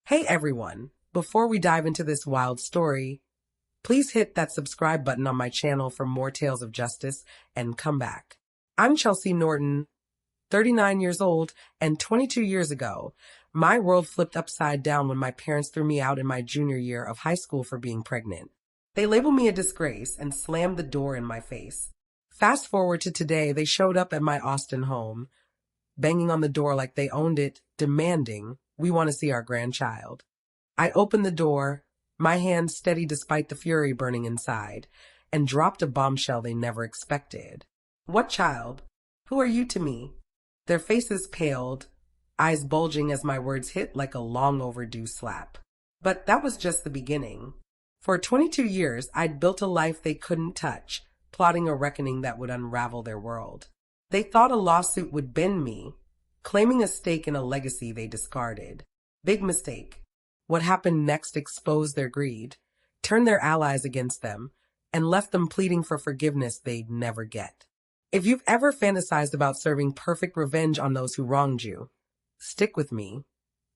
Hey everyone! Before we dive into this wild story, please hit that subscribe button on my channel for more tales of justice and come back. I'm Chelsea Norton, 39 years old, and 22 years ago, my world flipped upside down when my parents threw me out in my junior year of high school for being pregnant. They labeled me a disgrace and slammed the door in my face. Fast forward to today, they showed up at my Austin home, banging on the door like they owned it, demanding, "We want to see our grandchild." I opened the door, my hand steady despite the fury burning inside, and dropped a bombshell they never expected. "What child? Who are you to me?" Their faces paled, eyes bulging as my words hit like a long overdue slap. But that was just the beginning. For 22 years, I'd built a life they couldn't touch, plotting a reckoning that would unravel their world. They thought a lawsuit would bend me, claiming a stake in a legacy they discarded. Big mistake. What happened next exposed their greed, turned their allies against them, and left them pleading for forgiveness they'd never get. If you've ever fantasized about serving perfect revenge on those who wronged you, stick with me.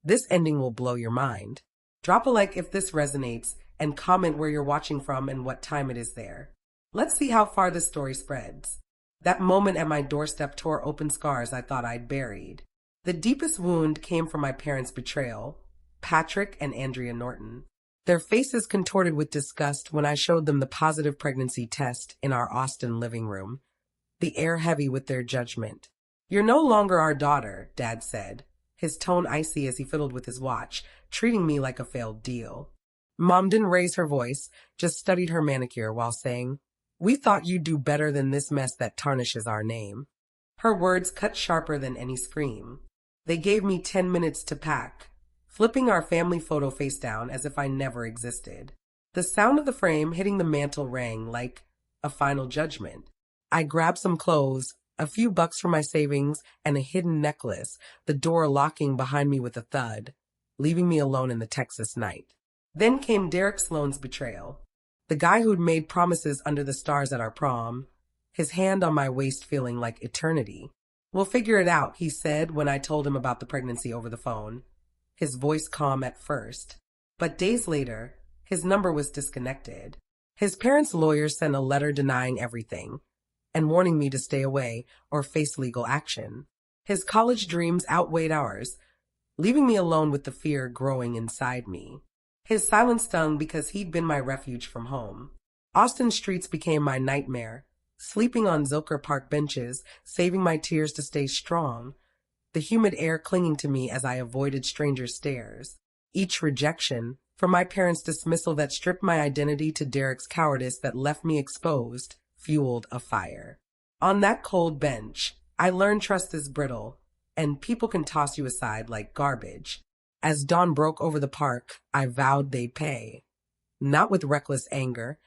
This ending will blow your mind. Drop a like if this resonates, and comment where you're watching from and what time it is there. Let's see how far this story spreads. That moment at my doorstep tore open scars I thought I'd buried. The deepest wound came from my parents' betrayal, Patrick and Andrea Norton. Their faces contorted with disgust when I showed them the positive pregnancy test in our Austin living room, the air heavy with their judgment. "You're no longer our daughter," Dad said, his tone icy as he fiddled with his watch, treating me like a failed deal. Mom didn't raise her voice, just studied her manicure while saying, "We thought you'd do better than this mess that tarnishes our name." Her words cut sharper than any scream. They gave me 10 minutes to pack, flipping our family photo face down as if I never existed. The sound of the frame hitting the mantel rang like a final judgment. I grabbed some clothes, a few bucks from my savings, and a hidden necklace, the door locking behind me with a thud, leaving me alone in the Texas night. Then came Derek Sloan's betrayal. The guy who'd made promises under the stars at our prom, his hand on my waist feeling like eternity. "We'll figure it out," he said when I told him about the pregnancy over the phone, his voice calm at first. But days later, his number was disconnected. His parents' lawyers sent a letter denying everything and warning me to stay away or face legal action. His college dreams outweighed ours, leaving me alone with the fear growing inside me. His silence stung because he'd been my refuge from home. Austin streets became my nightmare, sleeping on Zilker Park benches, saving my tears to stay strong, the humid air clinging to me as I avoided strangers' stares. Each rejection, from my parents' dismissal that stripped my identity to Derek's cowardice that left me exposed, fueled a fire. On that cold bench, I learned trust is brittle, and people can toss you aside like garbage. As dawn broke over the park, I vowed they'd pay. Not with reckless anger,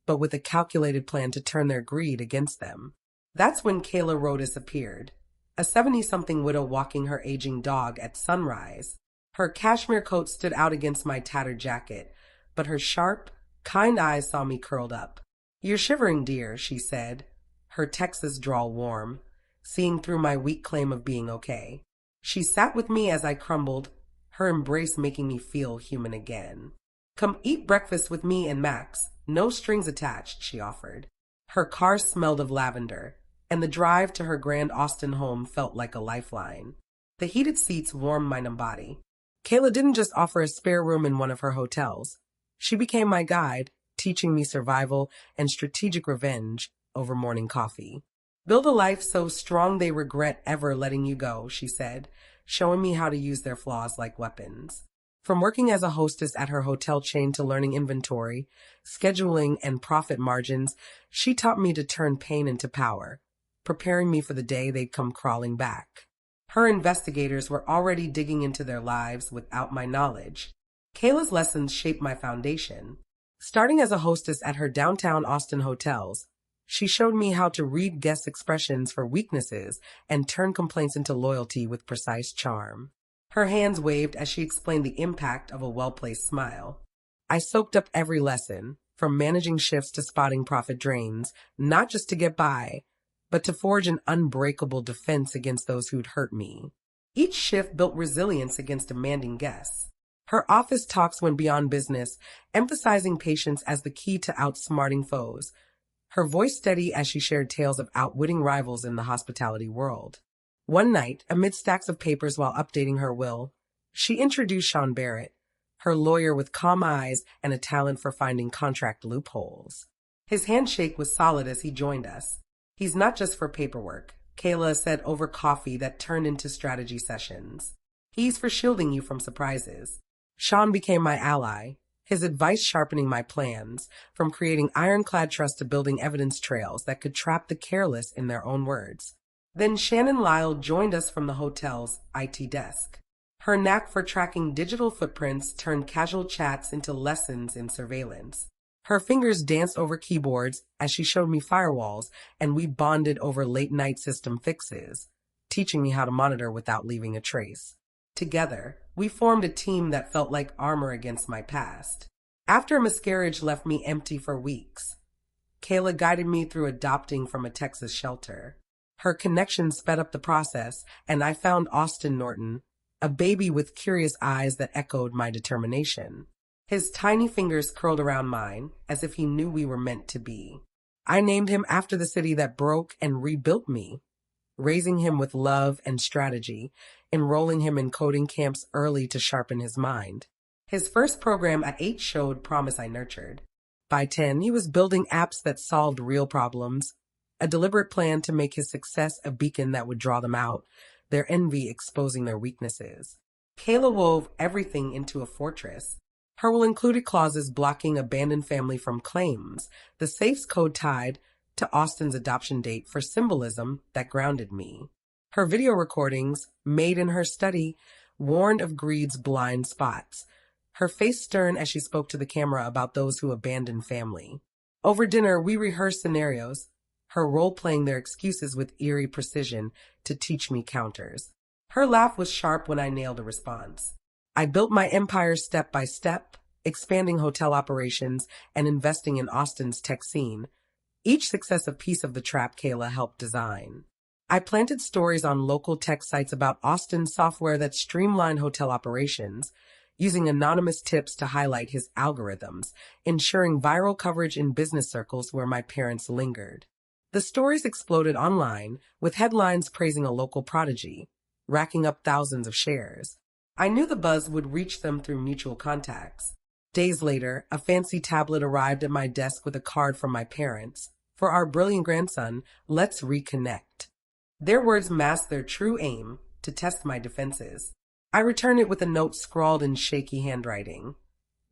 but with a calculated plan to turn their greed against them. That's when Kayla Rodas appeared, a 70-something widow walking her aging dog at sunrise. Her cashmere coat stood out against my tattered jacket, but her sharp, kind eyes saw me curled up. "You're shivering, dear," she said, her Texas drawl warm, seeing through my weak claim of being okay. She sat with me as I crumbled, her embrace making me feel human again. "Come eat breakfast with me and Max. No strings attached," she offered. Her car smelled of lavender, and the drive to her grand Austin home felt like a lifeline. The heated seats warmed my numb body. Kayla didn't just offer a spare room in one of her hotels. She became my guide, teaching me survival and strategic revenge over morning coffee. "Build a life so strong they regret ever letting you go," she said, showing me how to use their flaws like weapons. From working as a hostess at her hotel chain to learning inventory, scheduling, and profit margins, she taught me to turn pain into power, preparing me for the day they'd come crawling back. Her investigators were already digging into their lives without my knowledge. Kayla's lessons shaped my foundation. Starting as a hostess at her downtown Austin hotels, she showed me how to read guest expressions for weaknesses and turn complaints into loyalty with precise charm. Her hands waved as she explained the impact of a well-placed smile. I soaked up every lesson, from managing shifts to spotting profit drains, not just to get by, but to forge an unbreakable defense against those who'd hurt me. Each shift built resilience against demanding guests. Her office talks went beyond business, emphasizing patience as the key to outsmarting foes. Her voice steady as she shared tales of outwitting rivals in the hospitality world. One night, amid stacks of papers while updating her will, she introduced Sean Barrett, her lawyer with calm eyes and a talent for finding contract loopholes. His handshake was solid as he joined us. He's not just for paperwork, Kayla said over coffee that turned into strategy sessions. He's for shielding you from surprises. Sean became my ally, his advice sharpening my plans, from creating ironclad trust to building evidence trails that could trap the careless in their own words. Then Shannon Lyle joined us from the hotel's IT desk. Her knack for tracking digital footprints turned casual chats into lessons in surveillance. Her fingers danced over keyboards as she showed me firewalls, and we bonded over late-night system fixes, teaching me how to monitor without leaving a trace. Together, we formed a team that felt like armor against my past. After a miscarriage left me empty for weeks, Kayla guided me through adopting from a Texas shelter. Her connection sped up the process, and I found Austin Norton, a baby with curious eyes that echoed my determination. His tiny fingers curled around mine, as if he knew we were meant to be. I named him after the city that broke and rebuilt me, raising him with love and strategy, enrolling him in coding camps early to sharpen his mind. His first program at 8 showed promise I nurtured. By 10, he was building apps that solved real problems, a deliberate plan to make his success a beacon that would draw them out, their envy exposing their weaknesses. Kayla wove everything into a fortress. Her will included clauses blocking abandoned family from claims, the safe's code tied to Austin's adoption date for symbolism that grounded me. Her video recordings, made in her study, warned of greed's blind spots, her face stern as she spoke to the camera about those who abandoned family. Over dinner, we rehearsed scenarios, her role-playing their excuses with eerie precision to teach me counters. Her laugh was sharp when I nailed a response. I built my empire step by step, expanding hotel operations and investing in Austin's tech scene, each successive piece of the trap Kayla helped design. I planted stories on local tech sites about Austin's software that streamlined hotel operations, using anonymous tips to highlight his algorithms, ensuring viral coverage in business circles where my parents lingered. The stories exploded online, with headlines praising a local prodigy, racking up thousands of shares. I knew the buzz would reach them through mutual contacts. Days later, a fancy tablet arrived at my desk with a card from my parents. For our brilliant grandson, let's reconnect. Their words masked their true aim, to test my defenses. I returned it with a note scrawled in shaky handwriting.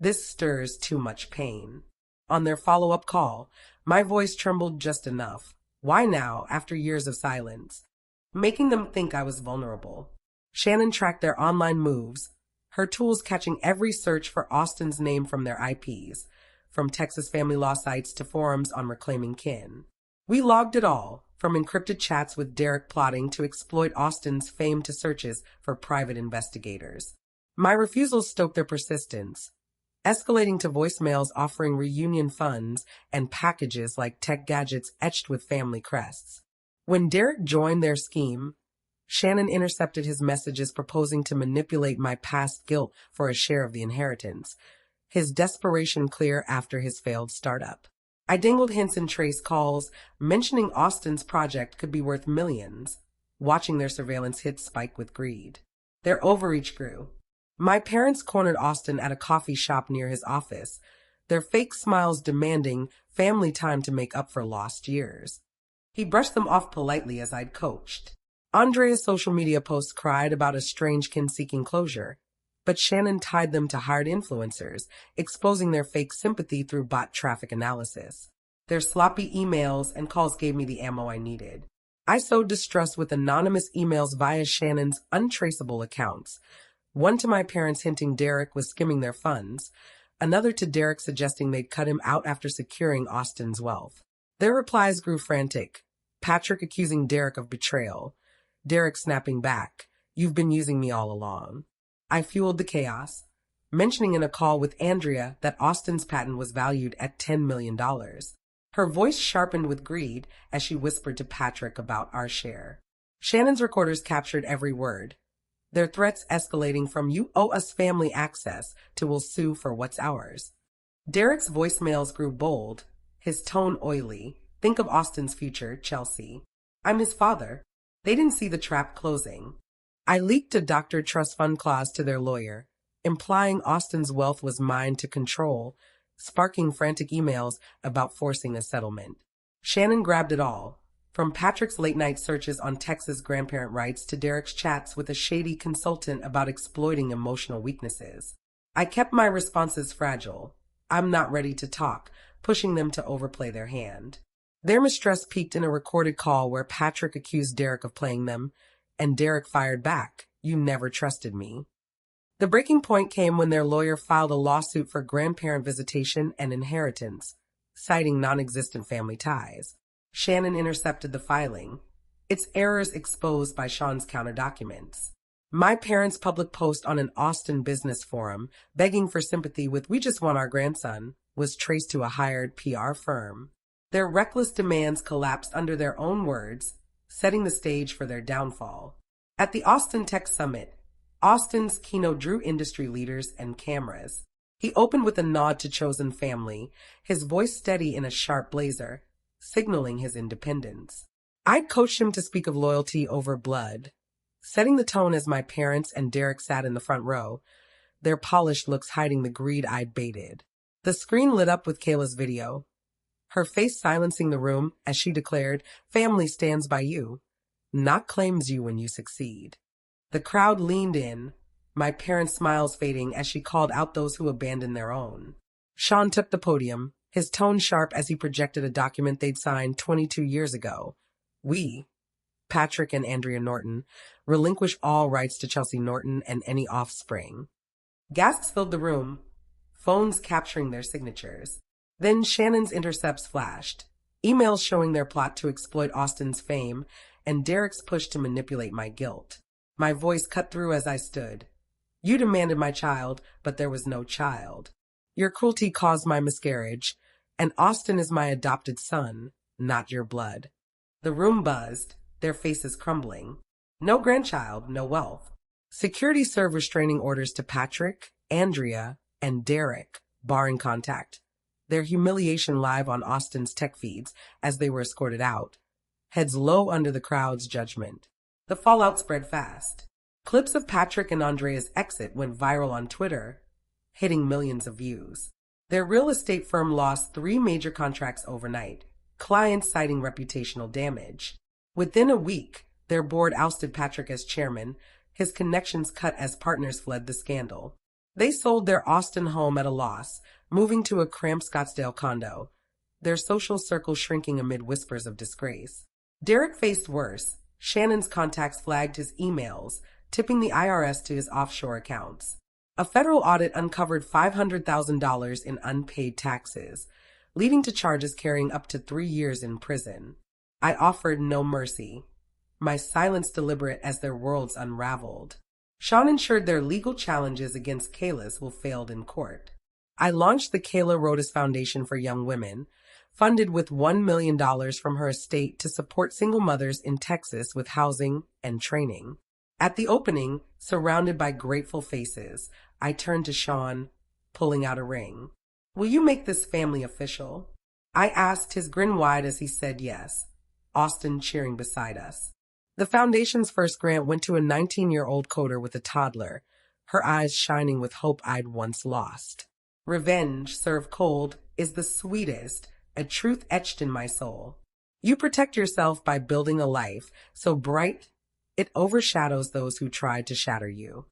This stirs too much pain. On their follow-up call, my voice trembled just enough. Why now, after years of silence? Making them think I was vulnerable. Shannon tracked their online moves, her tools catching every search for Austin's name from their IPs, from Texas family law sites to forums on reclaiming kin. We logged it all, from encrypted chats with Derek plotting to exploit Austin's fame to searches for private investigators. My refusals stoked their persistence, escalating to voicemails offering reunion funds and packages like tech gadgets etched with family crests. When Derek joined their scheme, Shannon intercepted his messages proposing to manipulate my past guilt for a share of the inheritance, his desperation clear after his failed startup. I dangled hints and traced calls, mentioning Austin's project could be worth millions, watching their surveillance hits spike with greed. Their overreach grew. My parents cornered Austin at a coffee shop near his office, their fake smiles demanding family time to make up for lost years. He brushed them off politely as I'd coached. Andrea's social media posts cried about a strange kin seeking closure, but Shannon tied them to hired influencers, exposing their fake sympathy through bot traffic analysis. Their sloppy emails and calls gave me the ammo I needed. I sowed distrust with anonymous emails via Shannon's untraceable accounts, one to my parents hinting Derek was skimming their funds, another to Derek suggesting they'd cut him out after securing Austin's wealth. Their replies grew frantic, Patrick accusing Derek of betrayal, Derek snapping back, "You've been using me all along." I fueled the chaos, mentioning in a call with Andrea that Austin's patent was valued at $10 million. Her voice sharpened with greed as she whispered to Patrick about our share. Shannon's recorders captured every word, their threats escalating from "you owe us family access" to "we'll sue for what's ours." Derek's voicemails grew bold, his tone oily. "Think of Austin's future, Chelsea. I'm his father." They didn't see the trap closing. I leaked a doctor trust fund clause to their lawyer, implying Austin's wealth was mine to control, sparking frantic emails about forcing a settlement. Shannon grabbed it all, from Patrick's late-night searches on Texas grandparent rights to Derek's chats with a shady consultant about exploiting emotional weaknesses. I kept my responses fragile. "I'm not ready to talk," pushing them to overplay their hand. Their mistrust peaked in a recorded call where Patrick accused Derek of playing them, and Derek fired back, "You never trusted me." The breaking point came when their lawyer filed a lawsuit for grandparent visitation and inheritance, citing non-existent family ties. Shannon intercepted the filing, its errors exposed by Sean's counter-documents. My parents' public post on an Austin business forum, begging for sympathy with "we just want our grandson," was traced to a hired PR firm. Their reckless demands collapsed under their own words, setting the stage for their downfall. At the Austin Tech Summit, Austin's keynote drew industry leaders and cameras. He opened with a nod to chosen family, his voice steady in a sharp blazer, signaling his independence. I'd coached him to speak of loyalty over blood, setting the tone as my parents and Derek sat in the front row, their polished looks hiding the greed I'd baited. The screen lit up with Kayla's video, her face silencing the room as she declared, "Family stands by you, not claims you when you succeed." The crowd leaned in, my parents' smiles fading as she called out those who abandoned their own. Sean took the podium, his tone sharp as he projected a document they'd signed 22 years ago. "We, Patrick and Andrea Norton, relinquish all rights to Chelsea Norton and any offspring." Gasps filled the room, phones capturing their signatures. Then Shannon's intercepts flashed, emails showing their plot to exploit Austin's fame, and Derek's push to manipulate my guilt. My voice cut through as I stood. "You demanded my child, but there was no child. Your cruelty caused my miscarriage, and Austin is my adopted son, not your blood." The room buzzed, their faces crumbling. No grandchild, no wealth. Security served restraining orders to Patrick, Andrea, and Derek, barring contact. Their humiliation live on Austin's tech feeds as they were escorted out, heads low under the crowd's judgment. The fallout spread fast. Clips of Patrick and Andrea's exit went viral on Twitter, hitting millions of views. Their real estate firm lost 3 major contracts overnight, clients citing reputational damage. Within a week, their board ousted Patrick as chairman, his connections cut as partners fled the scandal. They sold their Austin home at a loss, moving to a cramped Scottsdale condo, their social circle shrinking amid whispers of disgrace. Derek faced worse. Shannon's contacts flagged his emails, tipping the IRS to his offshore accounts. A federal audit uncovered $500,000 in unpaid taxes, leading to charges carrying up to 3 years in prison. I offered no mercy, my silence deliberate as their worlds unraveled. Sean ensured their legal challenges against Kayla's will failed in court. I launched the Kayla Rodas Foundation for Young Women, funded with $1 million from her estate to support single mothers in Texas with housing and training. At the opening, surrounded by grateful faces, I turned to Sean, pulling out a ring. "Will you make this family official?" I asked, his grin wide as he said yes, Austin cheering beside us. The foundation's first grant went to a 19-year-old coder with a toddler, her eyes shining with hope I'd once lost. Revenge, served cold, is the sweetest, a truth etched in my soul. You protect yourself by building a life so bright it overshadows those who tried to shatter you.